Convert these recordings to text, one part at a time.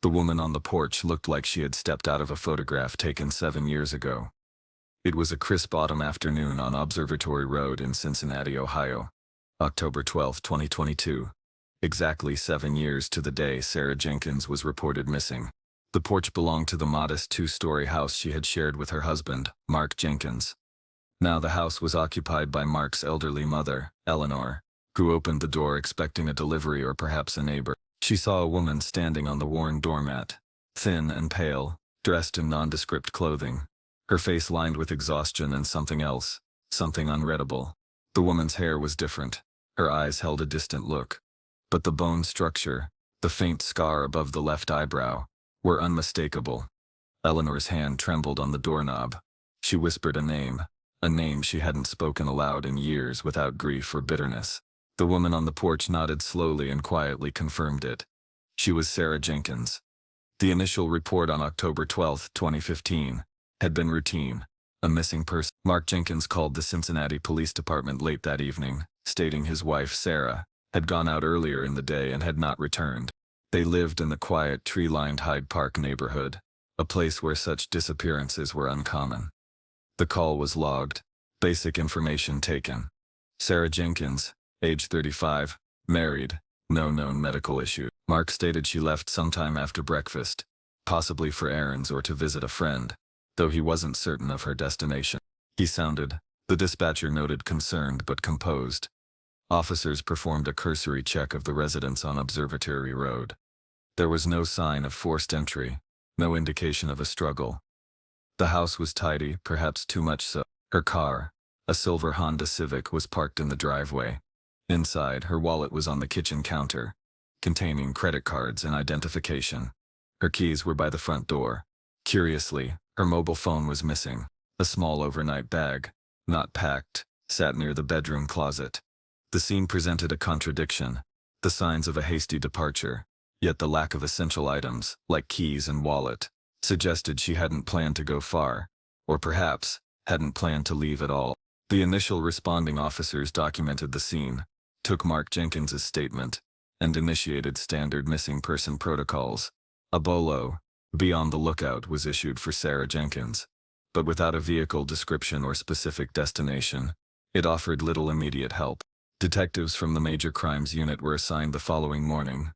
The woman on the porch looked like she had stepped out of a photograph taken 7 years ago. It was a crisp autumn afternoon on Observatory Road in Cincinnati, Ohio. October 12, 2022. Exactly 7 years to the day Sarah Jenkins was reported missing. The porch belonged to the modest 2-story house she had shared with her husband, Mark Jenkins. Now the house was occupied by Mark's elderly mother, Eleanor, who opened the door expecting a delivery or perhaps a neighbor. She saw a woman standing on the worn doormat, thin and pale, dressed in nondescript clothing, her face lined with exhaustion and something else, something unreadable. The woman's hair was different. Her eyes held a distant look. But the bone structure, the faint scar above the left eyebrow, were unmistakable. Eleanor's hand trembled on the doorknob. She whispered a name she hadn't spoken aloud in years without grief or bitterness. The woman on the porch nodded slowly and quietly confirmed it. She was Sarah Jenkins. The initial report on October 12, 2015, had been routine, a missing person. Mark Jenkins called the Cincinnati Police Department late that evening, stating his wife, Sarah, had gone out earlier in the day and had not returned. They lived in the quiet, tree-lined Hyde Park neighborhood, a place where such disappearances were uncommon. The call was logged. Basic information taken. Sarah Jenkins, age 35, married, no known medical issue. Mark stated she left sometime after breakfast, possibly for errands or to visit a friend, though he wasn't certain of her destination. He sounded, the dispatcher noted, concerned but composed. Officers performed a cursory check of the residence on Observatory Road. There was no sign of forced entry, no indication of a struggle. The house was tidy, perhaps too much so. Her car, a silver Honda Civic, was parked in the driveway. Inside, her wallet was on the kitchen counter, containing credit cards and identification. Her keys were by the front door. Curiously, her mobile phone was missing. A small overnight bag, not packed, sat near the bedroom closet. The scene presented a contradiction, the signs of a hasty departure, yet the lack of essential items, like keys and wallet, suggested she hadn't planned to go far, or perhaps hadn't planned to leave at all. The initial responding officers documented the scene, took Mark Jenkins's statement, and initiated standard missing person protocols. A BOLO, be on the lookout, was issued for Sarah Jenkins, but without a vehicle description or specific destination, it offered little immediate help. Detectives from the Major Crimes Unit were assigned the following morning.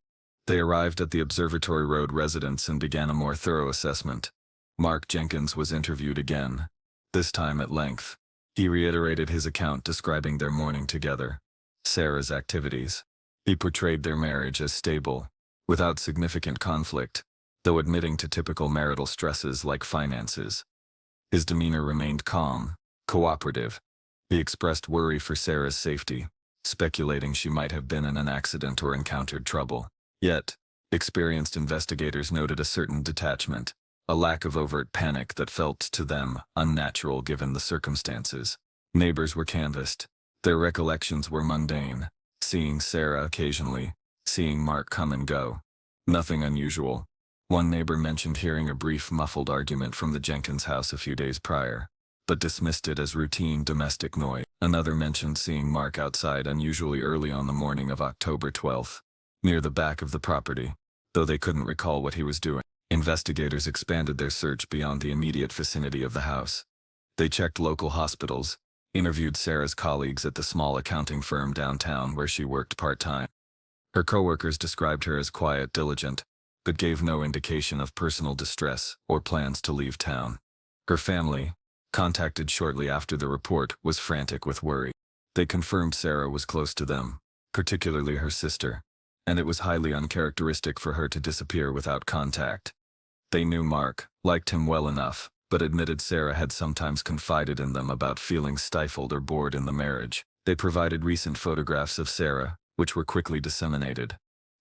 They arrived at the Observatory Road residence and began a more thorough assessment. Mark Jenkins was interviewed again, this time at length. He reiterated his account describing their morning together, Sarah's activities. He portrayed their marriage as stable, without significant conflict, though admitting to typical marital stresses like finances. His demeanor remained calm, cooperative. He expressed worry for Sarah's safety, speculating she might have been in an accident or encountered trouble. Yet, experienced investigators noted a certain detachment, a lack of overt panic that felt to them unnatural given the circumstances. Neighbors were canvassed. Their recollections were mundane, seeing Sarah occasionally, seeing Mark come and go. Nothing unusual. One neighbor mentioned hearing a brief muffled argument from the Jenkins house a few days prior, but dismissed it as routine domestic noise. Another mentioned seeing Mark outside unusually early on the morning of October 12th, near the back of the property, though they couldn't recall what he was doing. Investigators expanded their search beyond the immediate vicinity of the house. They checked local hospitals, interviewed Sarah's colleagues at the small accounting firm downtown where she worked part-time. Her coworkers described her as quiet, diligent, but gave no indication of personal distress or plans to leave town. Her family, contacted shortly after the report, was frantic with worry. They confirmed Sarah was close to them, particularly her sister, and it was highly uncharacteristic for her to disappear without contact. They knew Mark, liked him well enough, but admitted Sarah had sometimes confided in them about feeling stifled or bored in the marriage. They provided recent photographs of Sarah, which were quickly disseminated.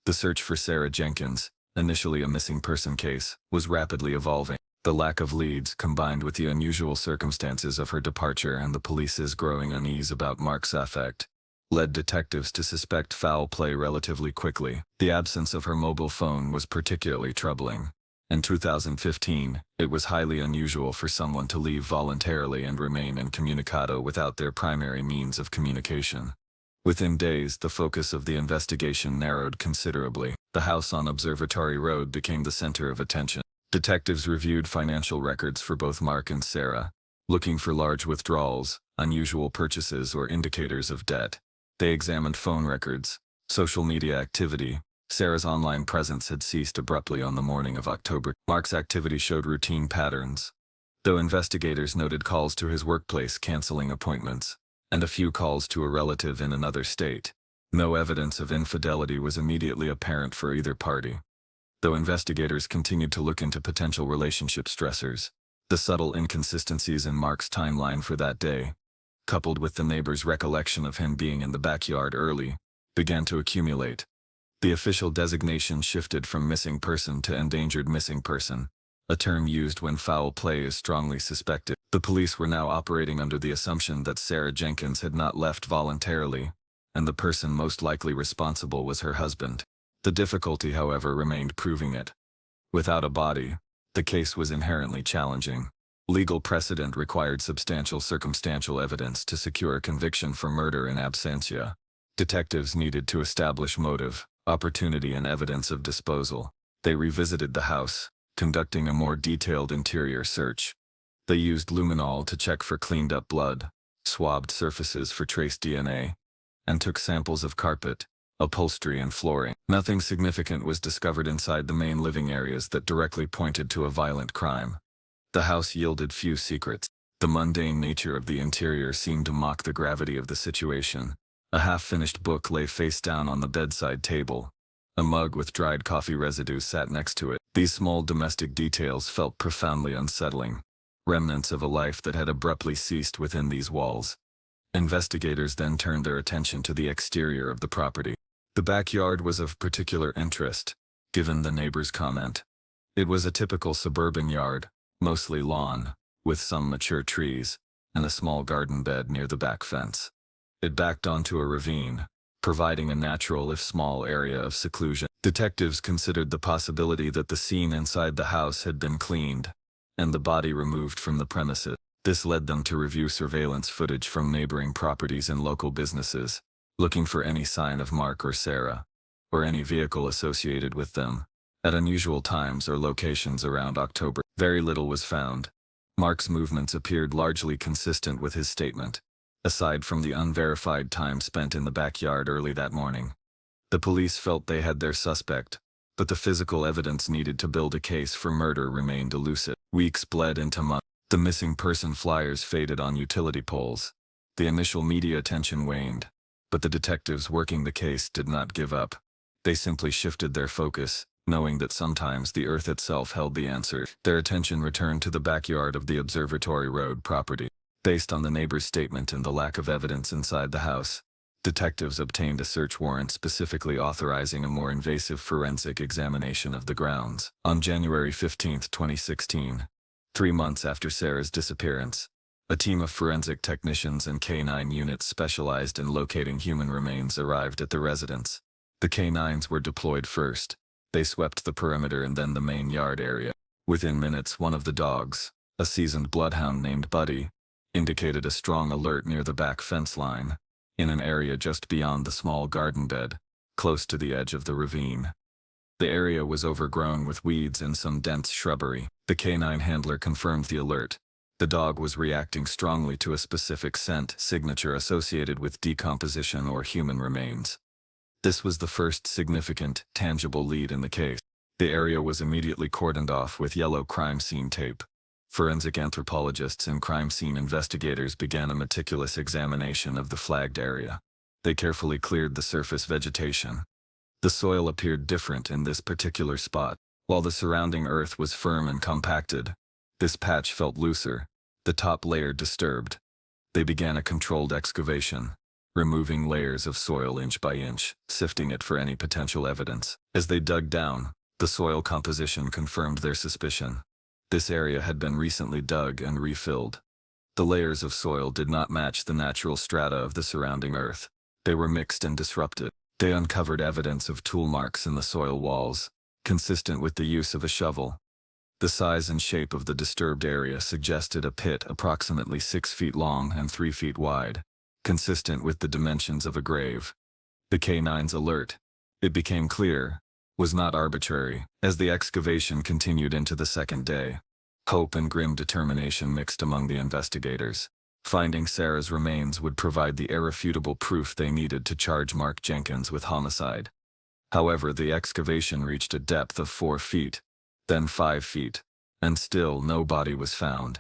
The search for Sarah Jenkins, initially a missing person case, was rapidly evolving. The lack of leads, combined with the unusual circumstances of her departure and the police's growing unease about Mark's affect, led detectives to suspect foul play relatively quickly. The absence of her mobile phone was particularly troubling. In 2015, it was highly unusual for someone to leave voluntarily and remain incommunicado without their primary means of communication. Within days, the focus of the investigation narrowed considerably. The house on Observatory Road became the center of attention. Detectives reviewed financial records for both Mark and Sarah, looking for large withdrawals, unusual purchases, or indicators of debt. They examined phone records, social media activity. Sarah's online presence had ceased abruptly on the morning of October. Mark's activity showed routine patterns, though investigators noted calls to his workplace canceling appointments, and a few calls to a relative in another state. No evidence of infidelity was immediately apparent for either party, though investigators continued to look into potential relationship stressors. The subtle inconsistencies in Mark's timeline for that day, coupled with the neighbor's recollection of him being in the backyard early, began to accumulate. The official designation shifted from missing person to endangered missing person, a term used when foul play is strongly suspected. The police were now operating under the assumption that Sarah Jenkins had not left voluntarily, and the person most likely responsible was her husband. The difficulty, however, remained proving it. Without a body, the case was inherently challenging. Legal precedent required substantial circumstantial evidence to secure a conviction for murder in absentia. Detectives needed to establish motive, opportunity, and evidence of disposal. They revisited the house, conducting a more detailed interior search. They used luminol to check for cleaned-up blood, swabbed surfaces for trace DNA, and took samples of carpet, upholstery, and flooring. Nothing significant was discovered inside the main living areas that directly pointed to a violent crime. The house yielded few secrets. The mundane nature of the interior seemed to mock the gravity of the situation. A half-finished book lay face down on the bedside table. A mug with dried coffee residue sat next to it. These small domestic details felt profoundly unsettling, remnants of a life that had abruptly ceased within these walls. Investigators then turned their attention to the exterior of the property. The backyard was of particular interest, given the neighbor's comment. It was a typical suburban yard, mostly lawn, with some mature trees, and a small garden bed near the back fence. It backed onto a ravine, providing a natural if small area of seclusion. Detectives considered the possibility that the scene inside the house had been cleaned, and the body removed from the premises. This led them to review surveillance footage from neighboring properties and local businesses, looking for any sign of Mark or Sarah, or any vehicle associated with them. At unusual times or locations around October, very little was found. Mark's movements appeared largely consistent with his statement, aside from the unverified time spent in the backyard early that morning. The police felt they had their suspect, but the physical evidence needed to build a case for murder remained elusive. Weeks bled into months. The missing person flyers faded on utility poles. The initial media attention waned, but the detectives working the case did not give up. They simply shifted their focus, knowing that sometimes the earth itself held the answer. Their attention returned to the backyard of the Observatory Road property. Based on the neighbor's statement and the lack of evidence inside the house, detectives obtained a search warrant specifically authorizing a more invasive forensic examination of the grounds. On January 15, 2016, 3 months after Sarah's disappearance, a team of forensic technicians and K-9 units specialized in locating human remains arrived at the residence. The K-9s were deployed first. They swept the perimeter and then the main yard area. Within minutes, one of the dogs, a seasoned bloodhound named Buddy, indicated a strong alert near the back fence line, in an area just beyond the small garden bed, close to the edge of the ravine. The area was overgrown with weeds and some dense shrubbery. The K-9 handler confirmed the alert. The dog was reacting strongly to a specific scent signature associated with decomposition or human remains. This was the first significant, tangible lead in the case. The area was immediately cordoned off with yellow crime scene tape. Forensic anthropologists and crime scene investigators began a meticulous examination of the flagged area. They carefully cleared the surface vegetation. The soil appeared different in this particular spot. While the surrounding earth was firm and compacted, this patch felt looser, the top layer disturbed. They began a controlled excavation, removing layers of soil inch by inch, sifting it for any potential evidence. As they dug down, the soil composition confirmed their suspicion. This area had been recently dug and refilled. The layers of soil did not match the natural strata of the surrounding earth. They were mixed and disrupted. They uncovered evidence of tool marks in the soil walls, consistent with the use of a shovel. The size and shape of the disturbed area suggested a pit approximately 6 feet long and 3 feet wide, consistent with the dimensions of a grave. The K-9's alert. It became clear, was not arbitrary. As the excavation continued into the second day, hope and grim determination mixed among the investigators. Finding Sarah's remains would provide the irrefutable proof they needed to charge Mark Jenkins with homicide. However, the excavation reached a depth of 4 feet, then 5 feet, and still no body was found.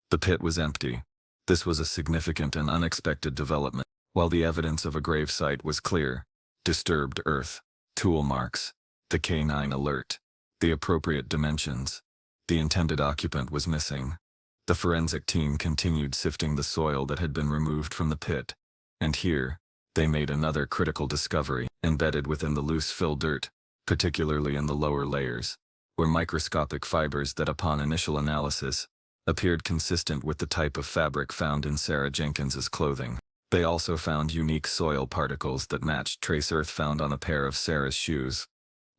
The pit was empty. This was a significant and unexpected development. While the evidence of a grave site was clear: disturbed earth, tool marks, the canine alert, the appropriate dimensions, the intended occupant was missing. The forensic team continued sifting the soil that had been removed from the pit, and here, they made another critical discovery. Embedded within the loose fill dirt, particularly in the lower layers, were microscopic fibers that, upon initial analysis, appeared consistent with the type of fabric found in Sarah Jenkins's clothing. They also found unique soil particles that matched trace earth found on a pair of Sarah's shoes,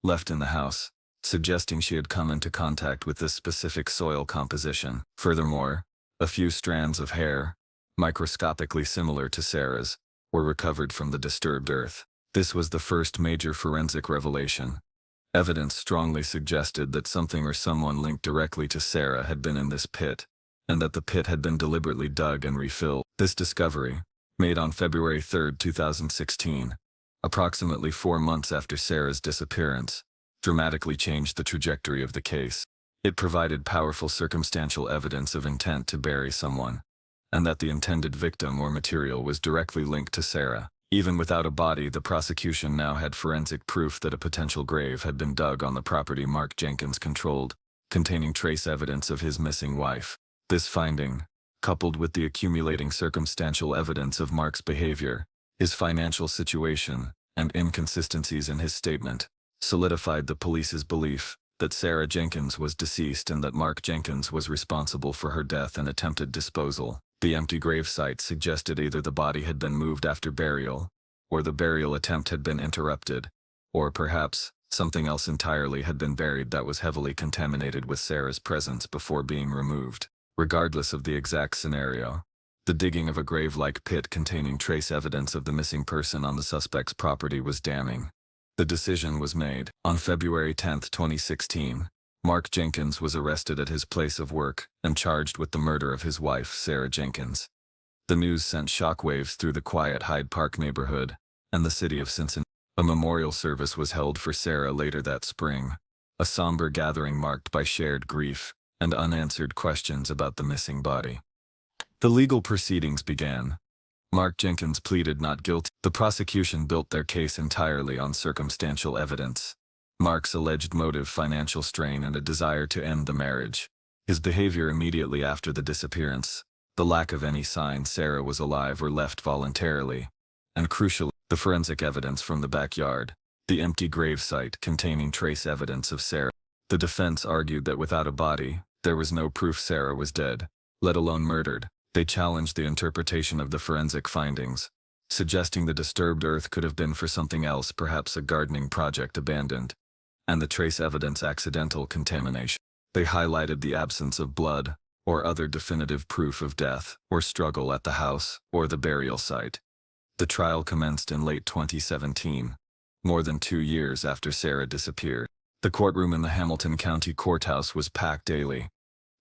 left in the house, suggesting she had come into contact with this specific soil composition. Furthermore, a few strands of hair, microscopically similar to Sarah's, were recovered from the disturbed earth. This was the first major forensic revelation. Evidence strongly suggested that something or someone linked directly to Sarah had been in this pit, and that the pit had been deliberately dug and refilled. This discovery, made on February 3, 2016, approximately 4 months after Sarah's disappearance, dramatically changed the trajectory of the case. It provided powerful circumstantial evidence of intent to bury someone, and that the intended victim or material was directly linked to Sarah. Even without a body, the prosecution now had forensic proof that a potential grave had been dug on the property Mark Jenkins controlled, containing trace evidence of his missing wife. This finding, coupled with the accumulating circumstantial evidence of Mark's behavior, his financial situation, and inconsistencies in his statement, solidified the police's belief that Sarah Jenkins was deceased and that Mark Jenkins was responsible for her death and attempted disposal. The empty gravesite suggested either the body had been moved after burial, or the burial attempt had been interrupted, or perhaps something else entirely had been buried that was heavily contaminated with Sarah's presence before being removed. Regardless of the exact scenario, the digging of a grave-like pit containing trace evidence of the missing person on the suspect's property was damning. The decision was made. On February 10, 2016, Mark Jenkins was arrested at his place of work and charged with the murder of his wife, Sarah Jenkins. The news sent shockwaves through the quiet Hyde Park neighborhood and the city of Cincinnati. A memorial service was held for Sarah later that spring, a somber gathering marked by shared grief and unanswered questions about the missing body. The legal proceedings began. Mark Jenkins pleaded not guilty. The prosecution built their case entirely on circumstantial evidence. Mark's alleged motive: financial strain and a desire to end the marriage. His behavior immediately after the disappearance, the lack of any sign Sarah was alive or left voluntarily, and crucially, the forensic evidence from the backyard, the empty gravesite containing trace evidence of Sarah. The defense argued that without a body, there was no proof Sarah was dead, let alone murdered. They challenged the interpretation of the forensic findings, suggesting the disturbed earth could have been for something else, perhaps a gardening project abandoned, and the trace evidence accidental contamination. They highlighted the absence of blood or other definitive proof of death or struggle at the house or the burial site. The trial commenced in late 2017, more than 2 years after Sarah disappeared. The courtroom in the Hamilton County Courthouse was packed daily.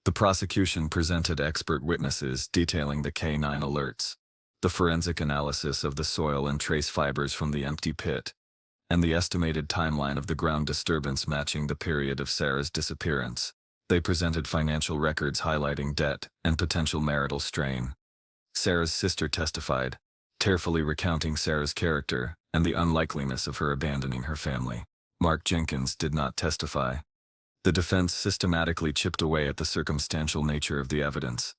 The prosecution presented expert witnesses detailing the canine alerts, the forensic analysis of the soil and trace fibers from the empty pit, and the estimated timeline of the ground disturbance matching the period of Sarah's disappearance. They presented financial records highlighting debt and potential marital strain. Sarah's sister testified, tearfully recounting Sarah's character and the unlikeliness of her abandoning her family. Mark Jenkins did not testify. The defense systematically chipped away at the circumstantial nature of the evidence.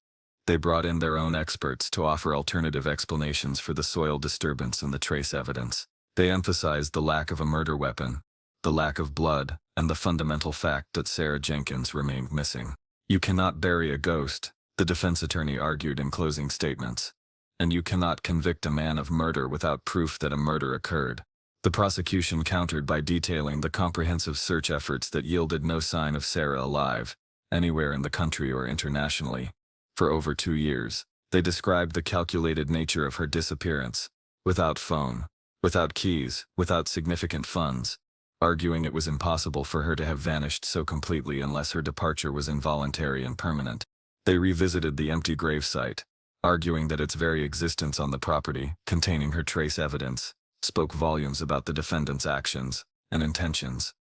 They brought in their own experts to offer alternative explanations for the soil disturbance and the trace evidence. They emphasized the lack of a murder weapon, the lack of blood, and the fundamental fact that Sarah Jenkins remained missing. "You cannot bury a ghost," the defense attorney argued in closing statements, "and you cannot convict a man of murder without proof that a murder occurred." The prosecution countered by detailing the comprehensive search efforts that yielded no sign of Sarah alive, anywhere in the country or internationally, for over 2 years. They described the calculated nature of her disappearance: without phone, without keys, without significant funds, arguing it was impossible for her to have vanished so completely unless her departure was involuntary and permanent. They revisited the empty gravesite, arguing that its very existence on the property, containing her trace evidence, spoke volumes about the defendant's actions and intentions.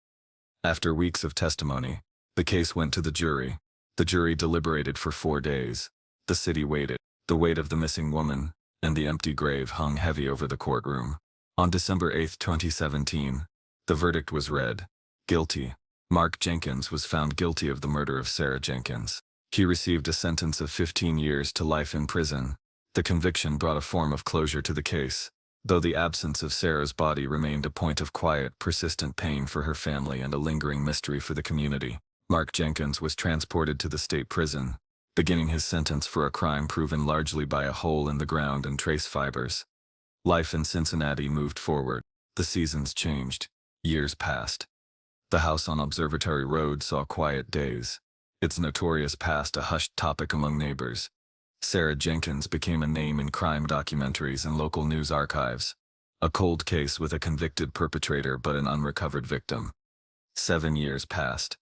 After weeks of testimony, the case went to the jury. The jury deliberated for 4 days. The city waited. The weight of the missing woman and the empty grave hung heavy over the courtroom. On December 8, 2017, the verdict was read. Guilty. Mark Jenkins was found guilty of the murder of Sarah Jenkins. He received a sentence of 15 years to life in prison. The conviction brought a form of closure to the case, though the absence of Sarah's body remained a point of quiet, persistent pain for her family and a lingering mystery for the community. Mark Jenkins was transported to the state prison, beginning his sentence for a crime proven largely by a hole in the ground and trace fibers. Life in Cincinnati moved forward. The seasons changed. Years passed. The house on Observatory Road saw quiet days. Its notorious past a hushed topic among neighbors. Sarah Jenkins became a name in crime documentaries and local news archives. A cold case with a convicted perpetrator but an unrecovered victim. 7 years passed.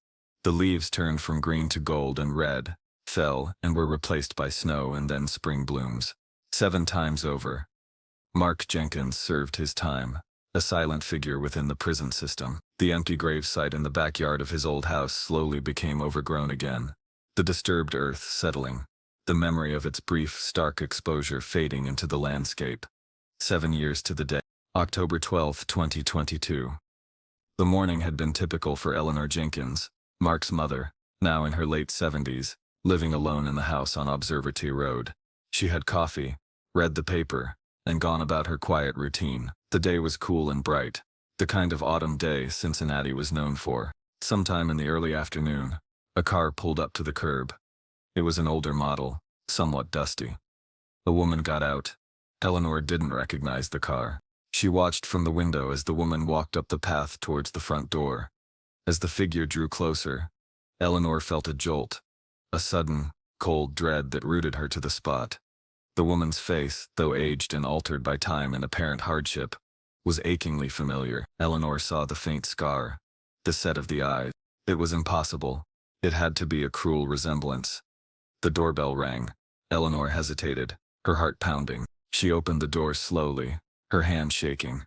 The leaves turned from green to gold and red, fell, and were replaced by snow and then spring blooms. 7 times over. Mark Jenkins served his time, a silent figure within the prison system. The empty gravesite in the backyard of his old house slowly became overgrown again, the disturbed earth settling, the memory of its brief, stark exposure fading into the landscape. 7 years to the day. October 12, 2022. The morning had been typical for Eleanor Jenkins, Mark's mother, now in her late 70s, living alone in the house on Observatory Road. She had coffee, read the paper, and gone about her quiet routine. The day was cool and bright, the kind of autumn day Cincinnati was known for. Sometime in the early afternoon, a car pulled up to the curb. It was an older model, somewhat dusty. A woman got out. Eleanor didn't recognize the car. She watched from the window as the woman walked up the path towards the front door. As the figure drew closer, Eleanor felt a jolt, a sudden, cold dread that rooted her to the spot. The woman's face, though aged and altered by time and apparent hardship, was achingly familiar. Eleanor saw the faint scar, the set of the eyes. It was impossible. It had to be a cruel resemblance. The doorbell rang. Eleanor hesitated, her heart pounding. She opened the door slowly, her hand shaking.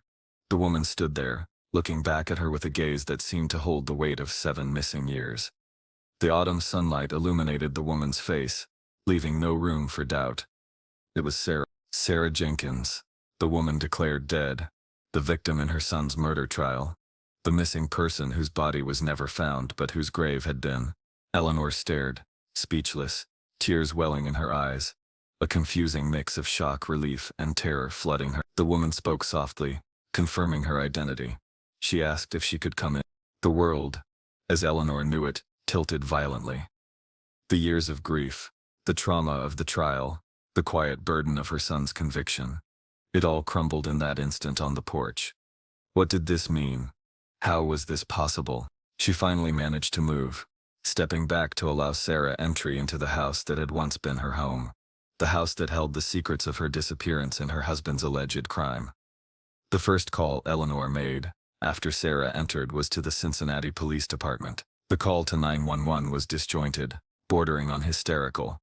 The woman stood there, looking back at her with a gaze that seemed to hold the weight of 7 missing years. The autumn sunlight illuminated the woman's face, leaving no room for doubt. It was Sarah Jenkins, the woman declared dead, the victim in her son's murder trial, the missing person whose body was never found but whose grave had been. Eleanor stared, speechless, tears welling in her eyes, a confusing mix of shock, relief, and terror flooding her. The woman spoke softly, confirming her identity. She asked if she could come in. The world, as Eleanor knew it, tilted violently. The years of grief, the trauma of the trial, the quiet burden of her son's conviction. It all crumbled in that instant on the porch. What did this mean? How was this possible? She finally managed to move, stepping back to allow Sarah entry into the house that had once been her home. The house that held the secrets of her disappearance and her husband's alleged crime. The first call Eleanor made, after Sarah entered, was to the Cincinnati Police Department. The call to 911 was disjointed, bordering on hysterical.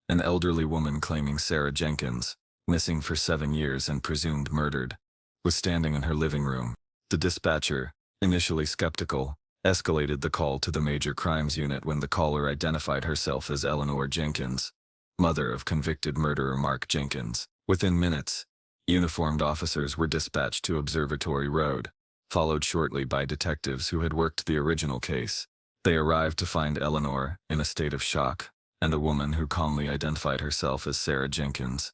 An elderly woman claiming Sarah Jenkins, missing for 7 years and presumed murdered, was standing in her living room. The dispatcher, initially skeptical, escalated the call to the Major Crimes Unit when the caller identified herself as Eleanor Jenkins, mother of convicted murderer Mark Jenkins. Within minutes, uniformed officers were dispatched to Observatory Road, followed shortly by detectives who had worked the original case. They arrived to find Eleanor in a state of shock, and a woman who calmly identified herself as Sarah Jenkins.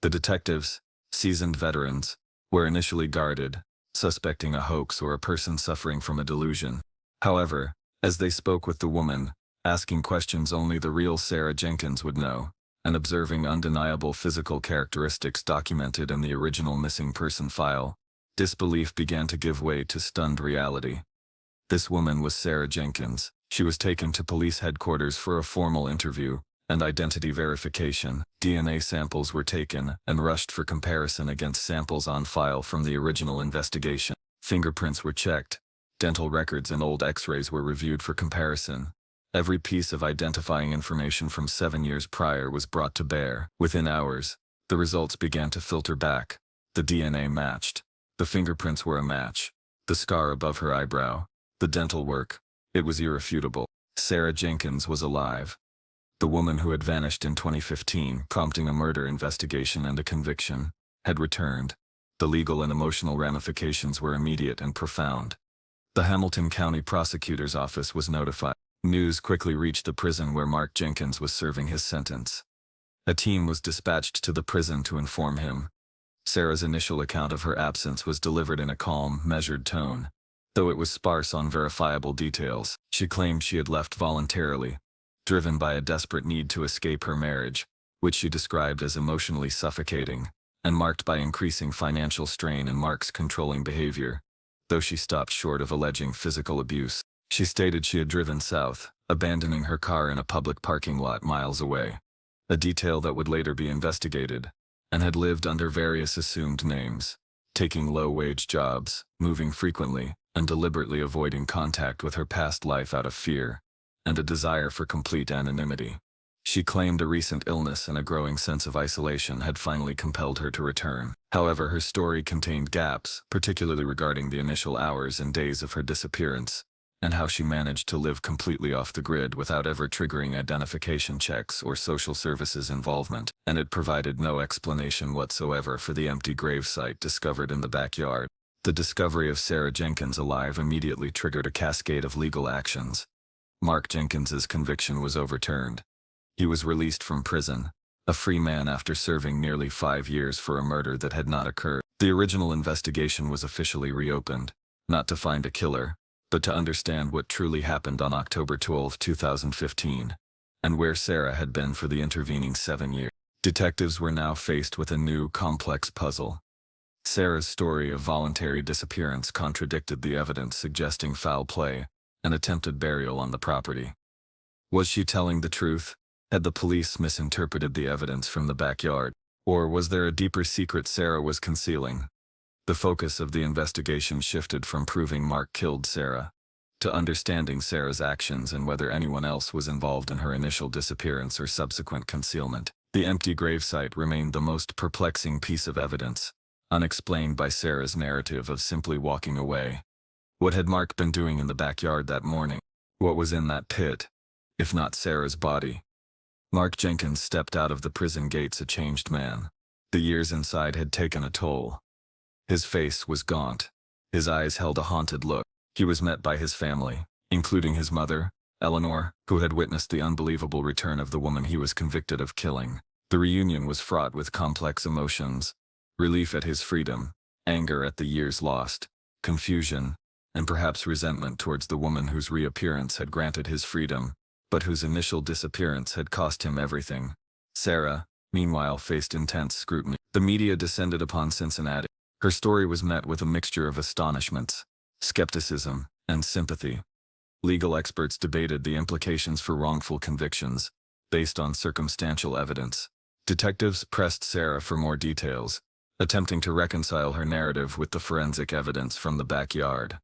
The detectives, seasoned veterans, were initially guarded, suspecting a hoax or a person suffering from a delusion. However, as they spoke with the woman, asking questions only the real Sarah Jenkins would know, and observing undeniable physical characteristics documented in the original missing person file, disbelief began to give way to stunned reality. This woman was Sarah Jenkins. She was taken to police headquarters for a formal interview and identity verification. DNA samples were taken and rushed for comparison against samples on file from the original investigation. Fingerprints were checked, Dental records and old x-rays were reviewed for comparison. Every piece of identifying information from 7 years prior was brought to bear. Within hours, the results began to filter back. The DNA matched. The fingerprints were a match. The scar above her eyebrow. The dental work. It was irrefutable. Sarah Jenkins was alive. The woman who had vanished in 2015, prompting a murder investigation and a conviction, had returned. The legal and emotional ramifications were immediate and profound. The Hamilton County Prosecutor's Office was notified. News quickly reached the prison where Mark Jenkins was serving his sentence. A team was dispatched to the prison to inform him. Sarah's initial account of her absence was delivered in a calm, measured tone. Though it was sparse on verifiable details, she claimed she had left voluntarily, driven by a desperate need to escape her marriage, which she described as emotionally suffocating, and marked by increasing financial strain and Mark's controlling behavior. Though she stopped short of alleging physical abuse, she stated she had driven south, abandoning her car in a public parking lot miles away, a detail that would later be investigated, and had lived under various assumed names, taking low-wage jobs, moving frequently, and deliberately avoiding contact with her past life out of fear and a desire for complete anonymity. She claimed a recent illness and a growing sense of isolation had finally compelled her to return. However, her story contained gaps, particularly regarding the initial hours and days of her disappearance, and how she managed to live completely off the grid without ever triggering identification checks or social services involvement, and it provided no explanation whatsoever for the empty gravesite discovered in the backyard. The discovery of Sarah Jenkins alive immediately triggered a cascade of legal actions. Mark Jenkins's conviction was overturned. He was released from prison, a free man after serving nearly 5 years for a murder that had not occurred. The original investigation was officially reopened, not to find a killer, but to understand what truly happened on October 12, 2015, and where Sarah had been for the intervening 7 years. Detectives were now faced with a new, complex puzzle. Sarah's story of voluntary disappearance contradicted the evidence suggesting foul play and attempted burial on the property. Was she telling the truth? Had the police misinterpreted the evidence from the backyard? Or was there a deeper secret Sarah was concealing? The focus of the investigation shifted from proving Mark killed Sarah to understanding Sarah's actions and whether anyone else was involved in her initial disappearance or subsequent concealment. The empty gravesite remained the most perplexing piece of evidence, unexplained by Sarah's narrative of simply walking away. What had Mark been doing in the backyard that morning? What was in that pit, if not Sarah's body? Mark Jenkins stepped out of the prison gates a changed man. The years inside had taken a toll. His face was gaunt. His eyes held a haunted look. He was met by his family, including his mother, Eleanor, who had witnessed the unbelievable return of the woman he was convicted of killing. The reunion was fraught with complex emotions: relief at his freedom, anger at the years lost, confusion, and perhaps resentment towards the woman whose reappearance had granted his freedom, but whose initial disappearance had cost him everything. Sarah, meanwhile, faced intense scrutiny. The media descended upon Cincinnati. Her story was met with a mixture of astonishment, skepticism, and sympathy. Legal experts debated the implications for wrongful convictions, based on circumstantial evidence. Detectives pressed Sarah for more details, attempting to reconcile her narrative with the forensic evidence from the backyard.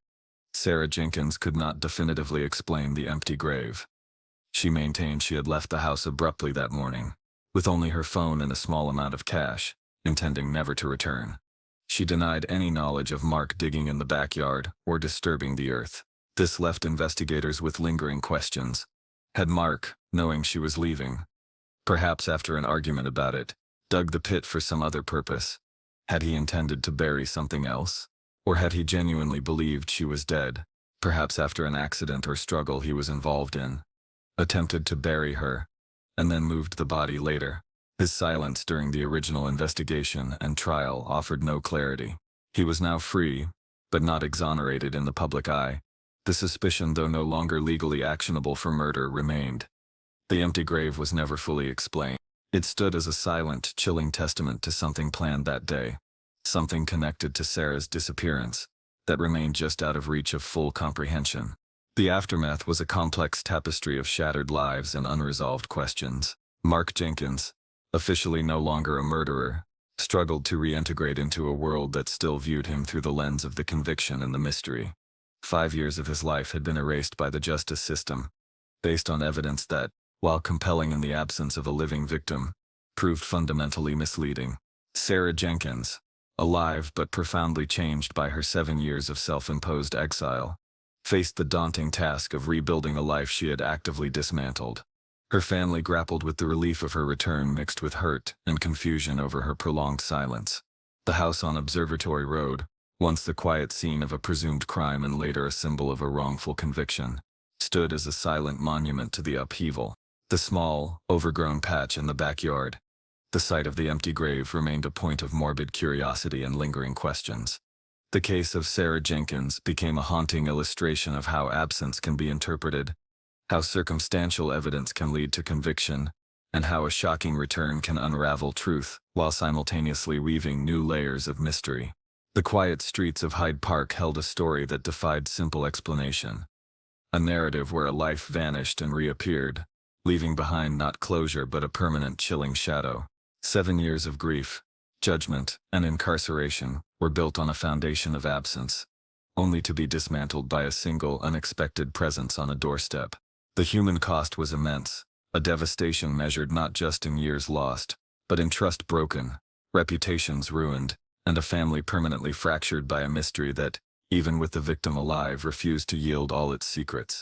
Sarah Jenkins could not definitively explain the empty grave. She maintained she had left the house abruptly that morning, with only her phone and a small amount of cash, intending never to return. She denied any knowledge of Mark digging in the backyard or disturbing the earth. This left investigators with lingering questions. Had Mark, knowing she was leaving, perhaps after an argument about it, dug the pit for some other purpose? Had he intended to bury something else? Or had he genuinely believed she was dead, perhaps after an accident or struggle he was involved in? Attempted to bury her, and then moved the body later. His silence during the original investigation and trial offered no clarity. He was now free, but not exonerated in the public eye. The suspicion, though no longer legally actionable for murder, remained. The empty grave was never fully explained. It stood as a silent, chilling testament to something planned that day, something connected to Sarah's disappearance, that remained just out of reach of full comprehension. The aftermath was a complex tapestry of shattered lives and unresolved questions. Mark Jenkins, officially no longer a murderer, struggled to reintegrate into a world that still viewed him through the lens of the conviction and the mystery. 5 years of his life had been erased by the justice system, based on evidence that, while compelling in the absence of a living victim, proved fundamentally misleading. Sarah Jenkins, alive but profoundly changed by her 7 years of self-imposed exile, faced the daunting task of rebuilding a life she had actively dismantled. Her family grappled with the relief of her return mixed with hurt and confusion over her prolonged silence. The house on Observatory Road, once the quiet scene of a presumed crime and later a symbol of a wrongful conviction, stood as a silent monument to the upheaval. The small, overgrown patch in the backyard, the sight of the empty grave, remained a point of morbid curiosity and lingering questions. The case of Sarah Jenkins became a haunting illustration of how absence can be interpreted, how circumstantial evidence can lead to conviction, and how a shocking return can unravel truth while simultaneously weaving new layers of mystery. The quiet streets of Hyde Park held a story that defied simple explanation, a narrative where a life vanished and reappeared, leaving behind not closure but a permanent chilling shadow. 7 years of grief, judgment, and incarceration were built on a foundation of absence, only to be dismantled by a single unexpected presence on a doorstep. The human cost was immense, a devastation measured not just in years lost, but in trust broken, reputations ruined, and a family permanently fractured by a mystery that, even with the victim alive, refused to yield all its secrets.